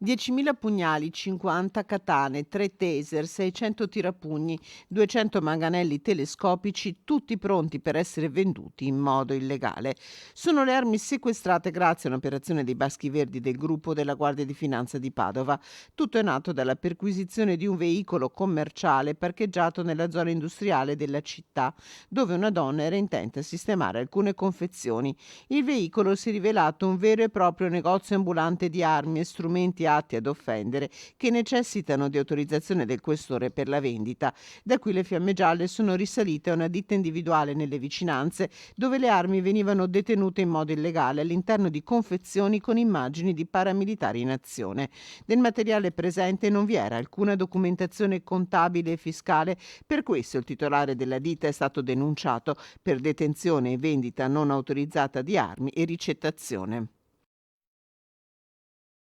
10.000 pugnali, 50 katane, 3 taser, 600 tirapugni, 200 manganelli telescopici, tutti pronti per essere venduti in modo illegale. Sono le armi sequestrate grazie a un'operazione dei Baschi Verdi del gruppo della Guardia di Finanza di Padova. Tutto è nato dalla perquisizione di un veicolo commerciale parcheggiato nella zona industriale della città, dove una donna era intenta a sistemare alcune confezioni. Il veicolo si è rivelato un vero e proprio negozio ambulante di armi e strumenti atti ad offendere, che necessitano di autorizzazione del questore per la vendita. Da qui le fiamme gialle sono risalite a una ditta individuale nelle vicinanze, dove le armi venivano detenute in modo illegale all'interno di confezioni con immagini di paramilitari in azione. Del materiale presente non vi era alcuna documentazione contabile e fiscale, per questo il titolare della ditta è stato denunciato per detenzione e vendita non autorizzata di armi e ricettazione.